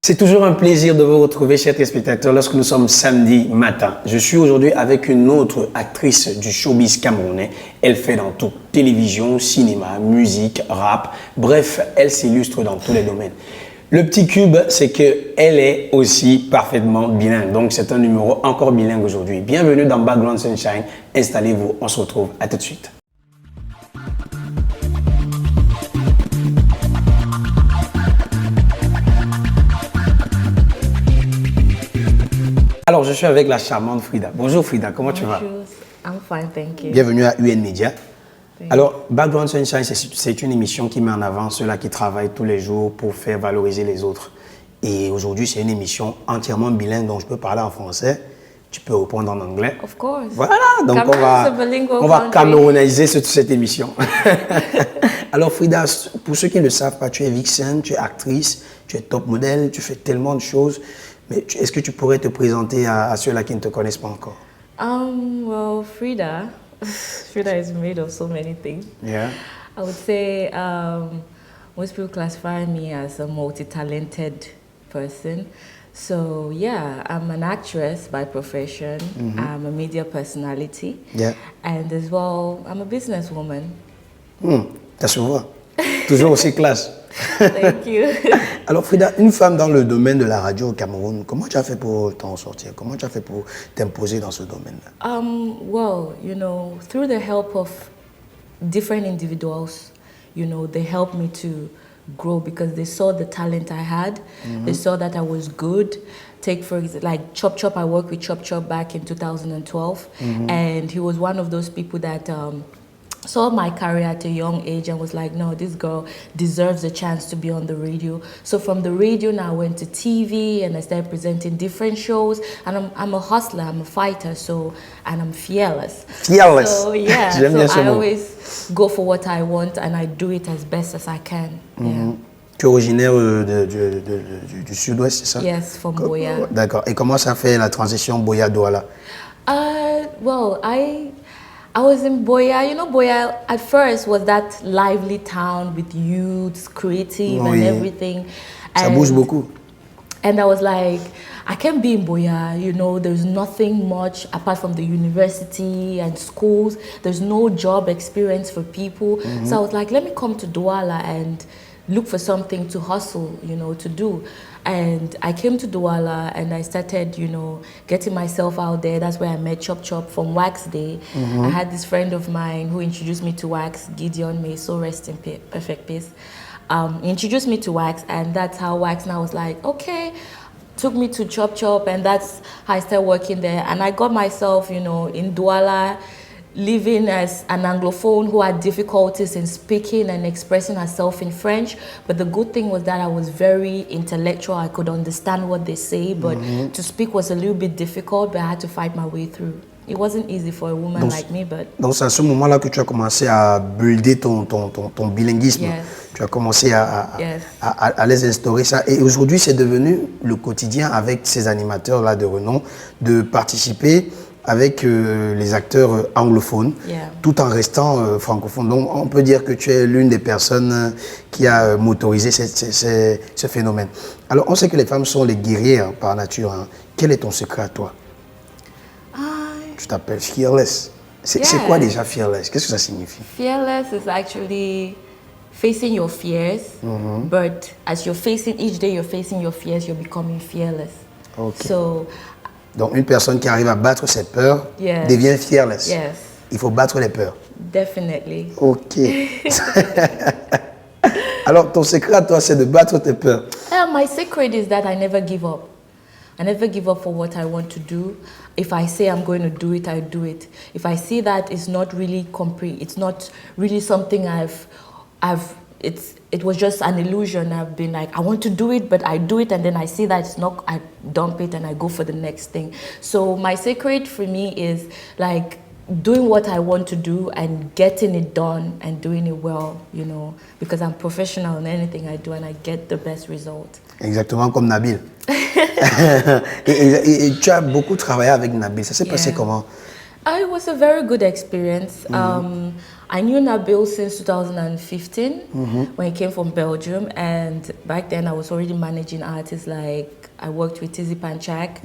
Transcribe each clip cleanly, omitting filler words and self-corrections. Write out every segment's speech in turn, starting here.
C'est toujours un plaisir de vous retrouver, chers téléspectateurs, lorsque nous sommes samedi matin. Je suis aujourd'hui avec une autre actrice du showbiz camerounais. Elle fait dans tout, télévision, cinéma, musique, rap. Bref, elle s'illustre dans tous les domaines. Le petit cube, c'est qu'elle est aussi parfaitement bilingue. Donc, c'est un numéro encore bilingue aujourd'hui. Bienvenue dans Background Sunshine. Installez-vous, on se retrouve. À tout de suite. Alors, je suis avec la charmante Frida. Bonjour Frida, comment tu vas? Bonjour, I'm fine, thank you. Bienvenue à UN Media. Alors, Background Sunshine, c'est une émission qui met en avant ceux-là qui travaillent tous les jours pour faire valoriser les autres. Et aujourd'hui, c'est une émission entièrement bilingue, donc je peux parler en français, tu peux répondre en anglais. Of course. Voilà, donc on va camerounaiser cette émission. Alors Frida, pour ceux qui ne le savent pas, tu es vixen, tu es actrice, tu es top modèle, tu fais tellement de choses. Mais est-ce que tu pourrais te présenter à ceux-là qui ne te connaissent pas encore? Well, Frida is made of so many things. Yeah. I would say most people classify me as a multi-talented person. So yeah, I'm an actress by profession. I'm a media personality. Yeah. And as well, I'm a businesswoman. Ça se voit. Toujours aussi classe. Thank you. Alors Frida, une femme dans le domaine de la radio au Cameroun, comment tu as fait pour t'en sortir? Comment tu as fait pour t'imposer dans ce domaine-là? Well, you know, through the help of different individuals, you know, they helped me to grow because they saw the talent I had. They saw that I was good. Take for example, like Chop Chop, I worked with Chop Chop back in 2012. And he was one of those people that saw my career at a young age and was like, no, this girl deserves a chance to be on the radio. So from the radio now I went to TV and I started presenting different shows. And I'm a hustler, I'm a fighter, and I'm fearless. Fearless. So yeah, so I always go for what I want and I do it as best as I can. Yeah. Tu es originaire du sud-ouest, c'est ça? Yes, from Boya. D'accord. Et comment ça fait la transition Boya-Douala? Well, I was in Boya. You know, Boya at first was that lively town with youths, creative and everything. Ça bouge beaucoup. And I was like, I can't be in Boya, you know, there's nothing much apart from the university and schools. There's no job experience for people. So I was like, let me come to Douala and look for something to hustle, you know, to do. And I came to Douala and I started, you know, getting myself out there. That's where I met Chop Chop from Wax Day. I had this friend of mine who introduced me to Wax, Gideon May, so rest in perfect peace. He introduced me to Wax and that's how Wax now was like, okay, took me to Chop Chop and that's how I started working there. And I got myself, you know, in Douala, living as an Anglophone who had difficulties in speaking and expressing herself in French. But the good thing was that I was very intellectual. I could understand what they say, but to speak was a little bit difficult, but I had to fight my way through. It wasn't easy for a woman like me, but... Donc c'est à ce moment-là que tu as commencé à builder ton bilinguisme. Yes. Tu as commencé Yes. à les instaurer ça. Et aujourd'hui, c'est devenu le quotidien avec ces animateurs-là de renom de participer avec les acteurs anglophones, tout en restant francophone. Donc, on peut dire que tu es l'une des personnes qui a motorisé ce phénomène. Alors, on sait que les femmes sont les guerrières par nature. Hein. Quel est ton secret à toi? Tu t'appelles Fearless. C'est quoi déjà Fearless? Qu'est-ce que ça signifie? Fearless is actually facing your fears, but as you're facing, each day you're facing your fears, you're becoming fearless. Okay. So, donc, une personne qui arrive à battre ses peurs devient fearless. Yes. Il faut battre les peurs. Definitely. Ok. Alors, ton secret à toi, c'est de battre tes peurs. My secret is that I never give up. I never give up for what I want to do. If I say I'm going to do it, I do it. If I see that it's not really it's not really something it was just an illusion. I've been like, I want to do it, but I do it, and then I see that it's not, I dump it and I go for the next thing. So my secret for me is like doing what I want to do and getting it done and doing it well, you know, because I'm professional in anything I do and I get the best result. Exactement comme Nabil. et tu as beaucoup travaillé avec Nabil. Ça s'est passé comment? It was a very good experience. I knew Nabil since 2015 when he came from Belgium, and back then I was already managing artists. Like I worked with Tizi Panchak,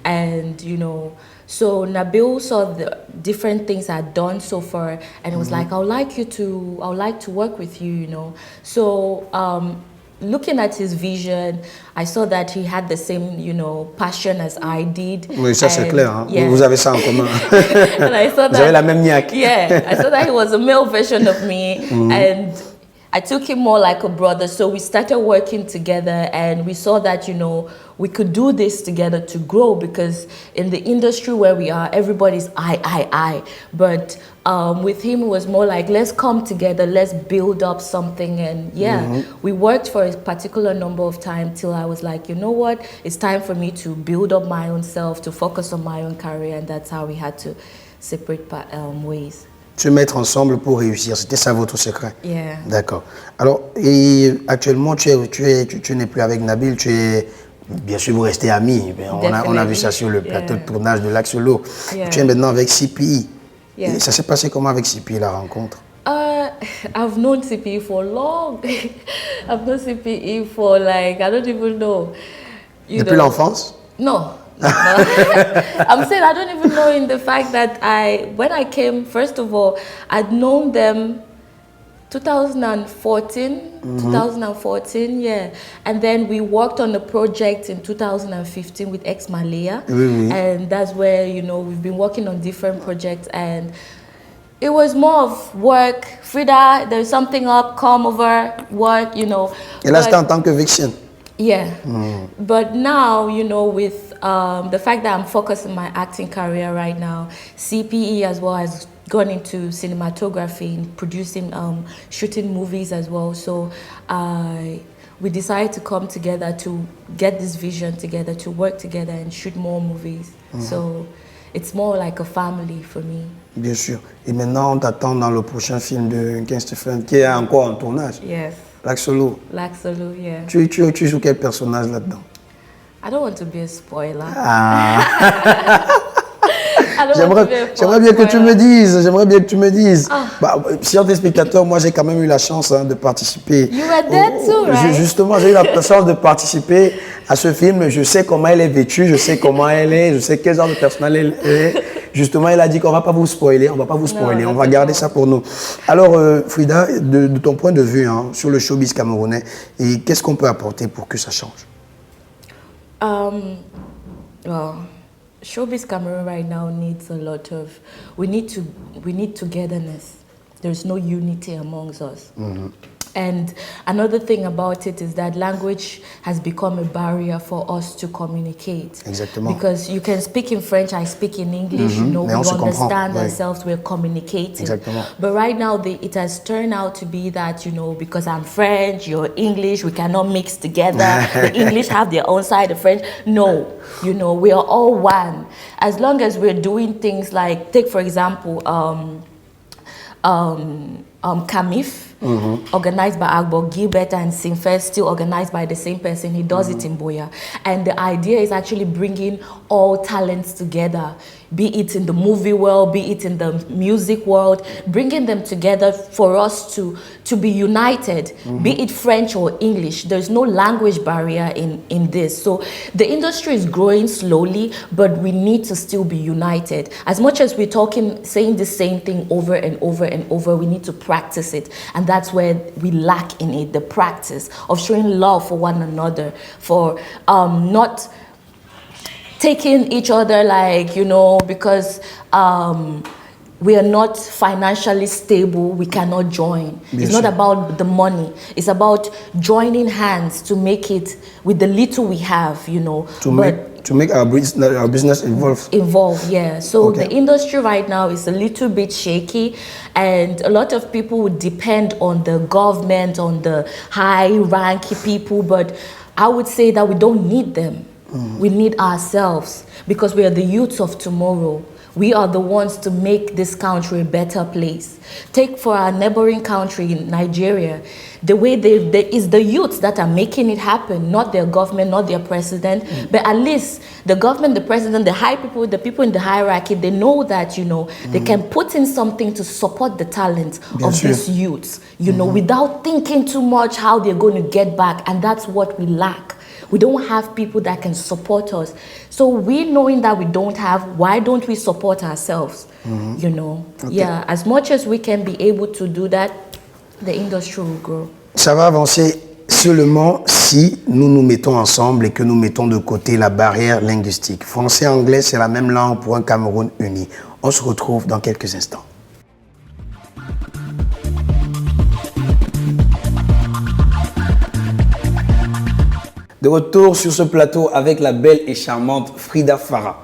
and you know, so Nabil saw the different things I'd done so far, and it was like, I would like to work with you, you know. So looking at his vision, I saw that he had the same, you know, passion as I did. Oui, ça c'est clair. Hein? Yeah. Vous avez ça en commun. And I saw that, vous avez la même niaque. Yeah, I saw that he was a male version of me, and I took him more like a brother. So we started working together, and we saw that, you know, we could do this together to grow, because in the industry where we are, everybody's I. But with him, it was more like, let's come together, let's build up something. And yeah, we worked for a particular number of time till I was like, you know what, it's time for me to build up my own self, to focus on my own career. And that's how we had to separate ways. Se mettre ensemble pour réussir, c'était ça votre secret. Yeah. D'accord. Alors, et actuellement, tu n'es plus avec Nabil, tu es, bien sûr, vous restez amis. On a vu ça sur le plateau de tournage de L'Axolo. Yeah. Tu es maintenant avec CPI. Yeah. Et ça s'est passé comment avec CPI, la rencontre? I've known CPI for long. I've known CPI for like, I don't even know. Depuis l'enfance? No. I'm saying I don't even know in the fact that when I came, first of all, I'd known them 2014, yeah. And then we worked on a project in 2015 with Ex Malia. And that's where, you know, we've been working on different projects, and it was more of work. Frida, there's something up, come over, work, you know. Et là, c'était en tant que Vixen. Yeah. But now, you know, with the fact that I'm focused on my acting career right now, CPE as well has gone into cinematography, producing, shooting movies as well. So we decided to come together to get this vision together, to work together and shoot more movies. So it's more like a family for me. Bien sûr. Et maintenant, on t'attend dans le prochain film de Ken Stephen, qui est encore en tournage. Yes. L'Axolo. L'Axolo, yeah. Tu joues quel personnage là-dedans? I don't want to be a spoiler. J'aimerais bien que tu me dises. Bah, chers téléspectateurs, moi j'ai quand même eu la chance de participer. You were there too, right? Justement, j'ai eu la chance de participer à ce film. Je sais comment elle est vêtue, je sais comment elle est, je sais quel genre de personnage elle est. Justement, elle a dit qu'on va pas vous spoiler, on va garder ça pour nous. Alors, Frida, de ton point de vue sur le showbiz camerounais, et qu'est-ce qu'on peut apporter pour que ça change? Well, showbiz Cameroon right now needs a lot of. We need togetherness. There's no unity amongst us. And another thing about it is that language has become a barrier for us to communicate. Exactement. Because you can speak in French, I speak in English, you know, we understand ourselves, we're communicating. Exactement. But right now, it has turned out to be that, you know, because I'm French, you're English, we cannot mix together. The English have their own side, the French. No, you know, we are all one. As long as we're doing things like, take for example, Kamif, organized by Agbo Gilbert, and Sinfest, still organized by the same person. He does it in Boya. And the idea is actually bringing all talents together, be it in the movie world, be it in the music world, bringing them together for us to be united, be it French or English. There's no language barrier in this. So the industry is growing slowly, but we need to still be united. As much as we're saying the same thing over and over and over, we need to practice it. And that's where we lack in it, the practice of showing love for one another, for not taking each other like, you know, because we are not financially stable, we cannot join. It's not about the money. It's about joining hands to make it with the little we have, you know. To make our business evolve. Yeah. So the industry right now is a little bit shaky, and a lot of people would depend on the government, on the high-ranking people, but I would say that we don't need them. We need ourselves, because we are the youths of tomorrow. We are the ones to make this country a better place. Take for our neighboring country, Nigeria, the way it's the youths that are making it happen, not their government, not their president, but at least the government, the president, the high people, the people in the hierarchy, they know that, you know, they can put in something to support the talent of these youths, you know, without thinking too much how they're going to get back. And that's what we lack. We don't have people that can support us. So we knowing that we don't have, why don't we support ourselves? You know, yeah, as much as we can be able to do that, the industry will grow. Ça va avancer seulement si nous nous mettons ensemble et que nous mettons de côté la barrière linguistique. Français et anglais, c'est la même langue pour un Cameroun uni. On se retrouve dans quelques instants. De retour sur ce plateau avec la belle et charmante Frida Farah.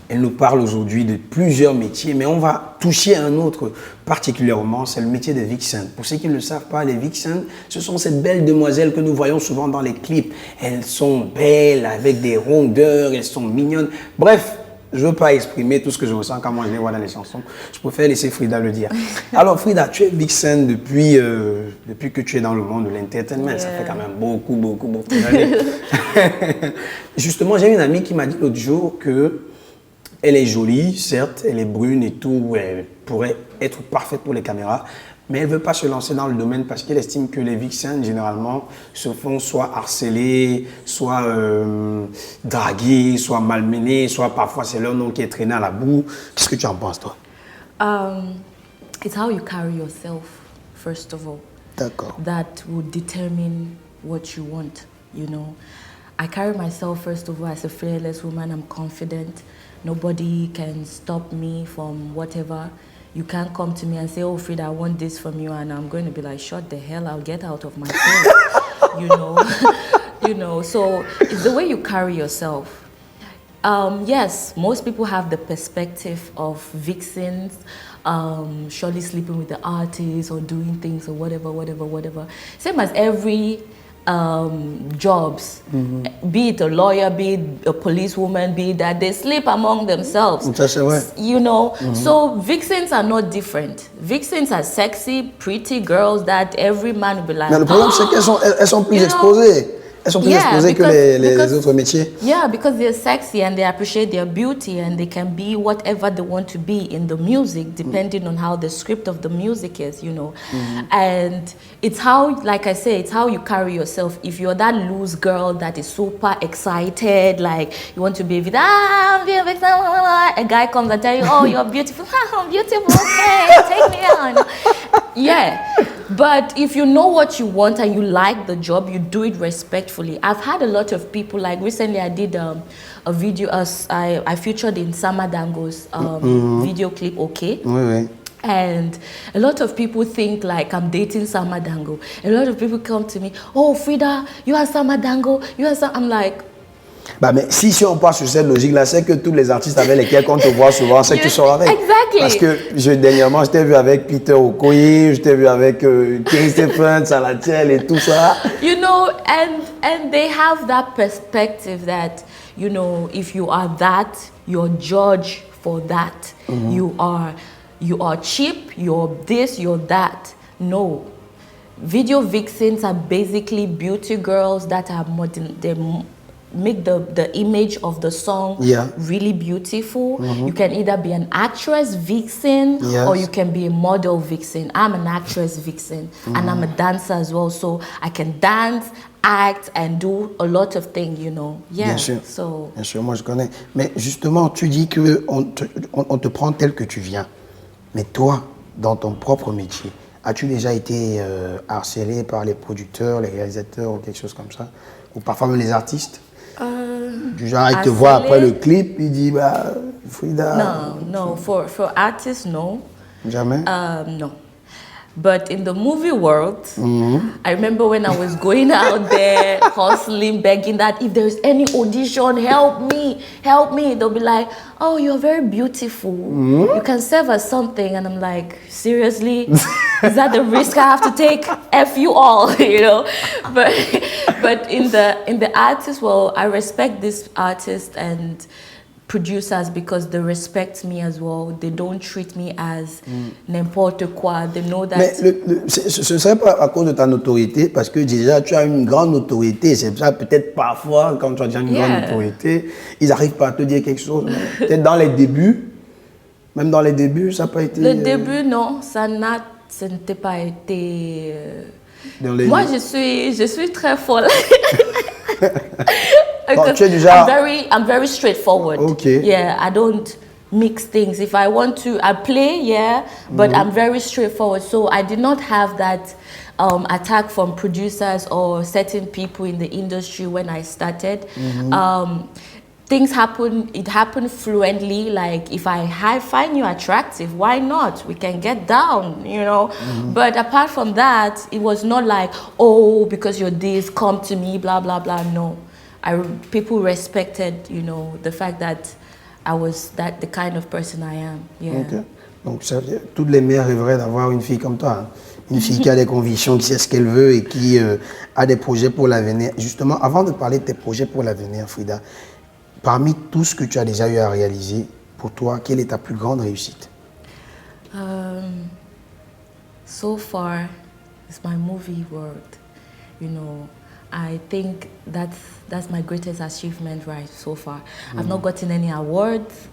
Elle nous parle aujourd'hui de plusieurs métiers, mais on va toucher à un autre particulièrement, c'est le métier de vixen. Pour ceux qui ne le savent pas, les vixen, ce sont ces belles demoiselles que nous voyons souvent dans les clips. Elles sont belles, avec des rondeurs, elles sont mignonnes. Bref, je ne veux pas exprimer tout ce que je ressens quand moi je les vois dans les chansons. Je préfère laisser Frida le dire. Alors Frida, tu es vixen depuis que tu es dans le monde de l'entertainment. Ça fait quand même beaucoup d'années. Justement, j'ai une amie qui m'a dit l'autre jour que elle est jolie, certes, elle est brune et tout, elle pourrait être parfaite pour les caméras, mais elle ne veut pas se lancer dans le domaine parce qu'elle estime que les vixens, généralement, se font soit harceler, soit draguer, soit malmener, soit parfois c'est leur nom qui est traîné à la boue. Qu'est-ce que tu en penses, toi? It's how you carry yourself, first of all. D'accord. That will determine what you want, you know. I carry myself, first of all, as a fearless woman. I'm confident. Nobody can stop me from whatever. You can't come to me and say, oh, Frida, I want this from you. And I'm going to be like, shut the hell out, get out of my face, you know. You know, so it's the way you carry yourself. Yes, most people have the perspective of vixens, surely sleeping with the artists or doing things or whatever. Same as every jobs, be it a lawyer, be it a policewoman, be it that they sleep among themselves. You know, so vixens are not different. Vixens are sexy, pretty girls that every man will be like. Mais le problème, c'est qu'elles sont plus exposées. Elles sont plus exposées que les autres métiers. Yeah, because they're sexy and they appreciate their beauty and they can be whatever they want to be in the music, depending on how the script of the music is, you know. And it's how, like I say, it's how you carry yourself. If you're that loose girl that is super excited, like you want to be with, a guy comes and tells you, oh, you're beautiful. I'm beautiful, okay, take me on. Yeah. But if you know what you want and you like the job, you do it respectfully. I've had a lot of people, like recently I did a video, I featured in Sama Dango's video clip, okay? Oui. And a lot of people think like I'm dating Sama Dango. A lot of people come to me, oh Frida, you are Sama Dango, you are Sama. I'm like, bah, mais si on part sur cette logique-là, c'est que tous les artistes avec lesquels on te voit souvent, c'est que tu sors avec. Exactly. Parce que dernièrement, je t'ai vu avec Peter Okoye, je t'ai vu avec Kerry Stephen, Salatiel et tout ça. You know, and they have that perspective that, you know, if you are that, you're judged for that. You are cheap, you're this, you're that. No. Video vixens are basically beauty girls that are modern. They make the image of the song really beautiful. You can either be an actress vixen or you can be a model vixen. I'm an actress vixen and I'm a dancer as well, so I can dance, act and do a lot of things, you know. Yeah. Bien sûr. So. Bien sûr, moi je connais. Mais justement, tu dis qu'on te prend tel que tu viens. Mais toi, dans ton propre métier, as-tu déjà été harcelé par les producteurs, les réalisateurs ou quelque chose comme ça? Ou parfois même les artistes? Du genre, il te voit après le clip, il dit, bah, Frida. No, for artists, no. Jamais? No. But in the movie world, I remember when I was going out there, hustling, begging that if there's any audition, help me. They'll be like, oh, you're very beautiful. You can serve as something. And I'm like, seriously? Is that the risk I have to take? F you all, you know? But in the artist world, I respect this artist and producers because they respect me as well. They don't treat me as n'importe quoi. They know that. Mais ce ne serait pas à cause de ta notoriété, parce que déjà tu as une grande notoriété. C'est ça, peut-être parfois, quand tu as déjà une grande notoriété, ils n'arrivent pas à te dire quelque chose. Peut-être dans les débuts, même dans les débuts, ça n'a pas été. Le début, non, ça n'était pas été. Moi, je suis très folle. Tu es déjà... I'm very straightforward. Okay. Yeah, I don't mix things. If I want to, I play, yeah, but I'm very straightforward. So I did not have that attack from producers or certain people in the industry when I started. Things happen, it happened fluently. Like if I find you attractive, why not? We can get down, you know. But apart from that, it was not like, oh, because you're this, come to me, blah, blah, blah. No. People respected, you know, the fact that I was the kind of person I am. Yeah. Okay. Donc, toutes les mères rêveraient d'avoir une fille comme toi. Hein. Une fille qui a des convictions, qui sait ce qu'elle veut et qui a des projets pour l'avenir. Justement, avant de parler de tes projets pour l'avenir, Frida, parmi tout ce que tu as déjà eu à réaliser, pour toi, quelle est ta plus grande réussite? So far, it's my movie world. You know, I think that's my greatest achievement right so far. I've not gotten any awards,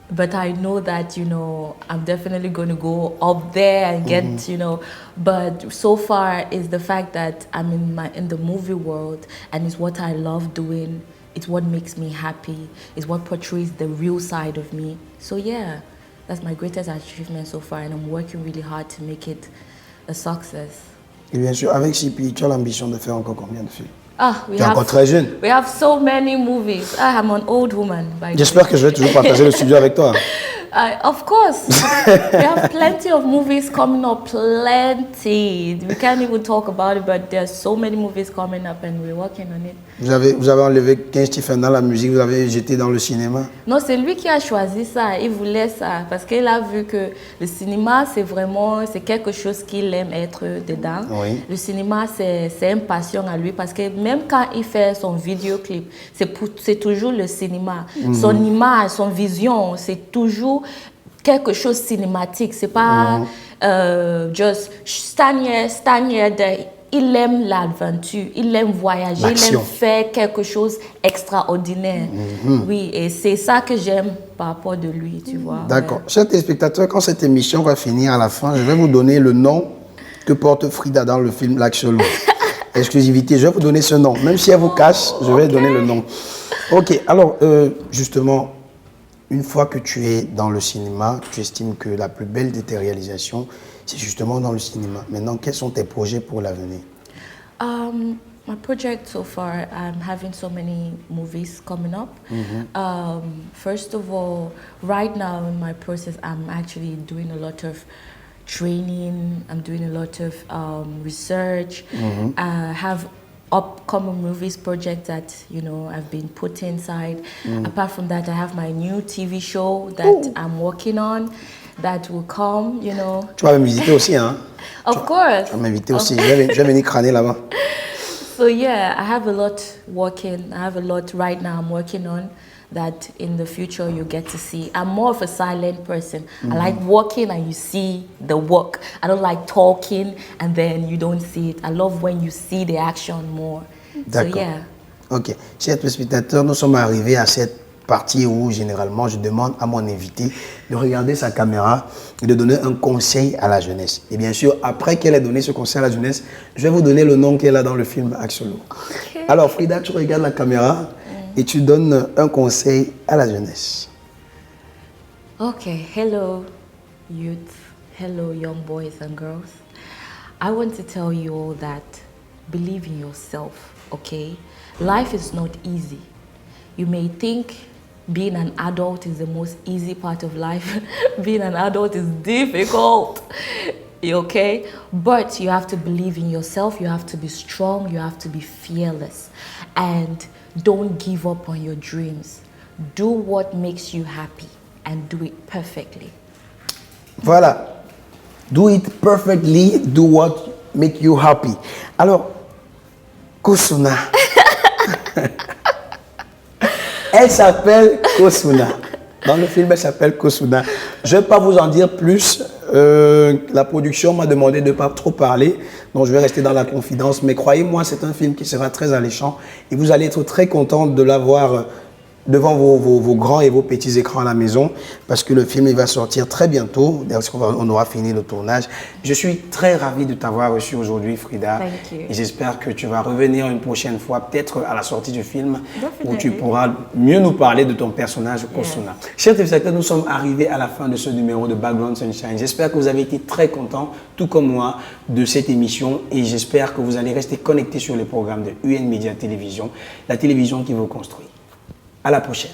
but I know that, you know, I'm definitely going to go up there and get, you know, but so far is the fact that I'm in the movie world, and it's what I love doing. It's what makes me happy. It's what portrays the real side of me. So yeah, that's my greatest achievement so far, and I'm working really hard to make it a success. Et bien sûr, avec CP, tu as l'ambition de faire encore combien de films? Tu es encore très jeune. We have so many movies. I'm an old woman. J'espère que je vais toujours partager le studio avec toi. Of course. We have plenty of movies coming up, plenty. We can't even talk about it, but there's so many movies coming up and we're working on it. Vous avez enlevé Ken Stephen dans la musique, vous avez jeté dans le cinéma? Non, c'est lui qui a choisi ça. Il voulait ça parce qu'il a vu que le cinéma, c'est quelque chose qu'il aime être dedans. Oui. Le cinéma, c'est une passion à lui parce que même quand il fait son vidéoclip, c'est toujours le cinéma. Son image, son vision, c'est toujours quelque chose de cinématique. C'est pas just stand here there. Il aime l'aventure, il aime voyager, il aime faire quelque chose d'extraordinaire. Oui, et c'est ça que j'aime par rapport de lui, tu vois. D'accord. Chers téléspectateurs, quand cette émission va finir à la fin, je vais vous donner le nom que porte Frida dans le film L'Axolotl. Exclusivité, je vais vous donner ce nom. Même si elle vous cache, je vais donner le nom. Ok, alors, justement, une fois que tu es dans le cinéma, tu estimes que la plus belle de tes réalisations, c'est justement dans le cinéma. Maintenant, quels sont tes projets pour l'avenir? My project so far, I'm having so many movies coming up. First of all, right now in my process, I'm actually doing a lot of training. I'm doing a lot of research. I have upcoming movies project that, you know, I've been put inside. Apart from that, I have my new TV show that I'm working on that will come, you know. Tu vas m'inviter aussi, hein? Of course. Tu vas m'inviter aussi. Je vais venir crâner là-bas. So yeah, I have a lot working. I have a lot right now I'm working on that in the future you get to see. I'm more of a silent person. I like working and you see the work. I don't like talking and then you don't see it. I love when you see the action more. D'accord. So yeah. Ok. Chers téléspectateurs, nous sommes arrivés à cette partie où généralement je demande à mon invité de regarder sa caméra et de donner un conseil à la jeunesse. Et bien sûr, après qu'elle ait donné ce conseil à la jeunesse, je vais vous donner le nom qu'elle a dans le film Axolotl. Okay. Alors Frida, tu regardes la caméra et tu donnes un conseil à la jeunesse. Okay, hello youth, hello young boys and girls. I want to tell you all that believe in yourself, okay? Life is not easy. You may think being an adult is the most easy part of life. Being an adult is difficult, okay? But you have to believe in yourself, you have to be strong, you have to be fearless. And don't give up on your dreams. Do what makes you happy and do it perfectly. Voilà. Do it perfectly, do what makes you happy. Alors, Kusuna. Elle s'appelle Kosuna. Dans le film, elle s'appelle Kosuna. Je ne vais pas vous en dire plus. La production m'a demandé de ne pas trop parler, donc je vais rester dans la confidence. Mais croyez-moi, c'est un film qui sera très alléchant et vous allez être très content de l'avoir devant vos grands et vos petits écrans à la maison, parce que le film il va sortir très bientôt, on aura fini le tournage. Je suis très ravi de t'avoir reçu aujourd'hui, Frida. Et j'espère que tu vas revenir une prochaine fois, peut-être à la sortie du film, où tu pourras mieux nous parler de ton personnage, Kosuna. Chers téléspectateurs, nous sommes arrivés à la fin de ce numéro de Background Sunshine. J'espère que vous avez été très contents, tout comme moi, de cette émission, et j'espère que vous allez rester connectés sur les programmes de UN Media Télévision, la télévision qui vous construit. À la prochaine.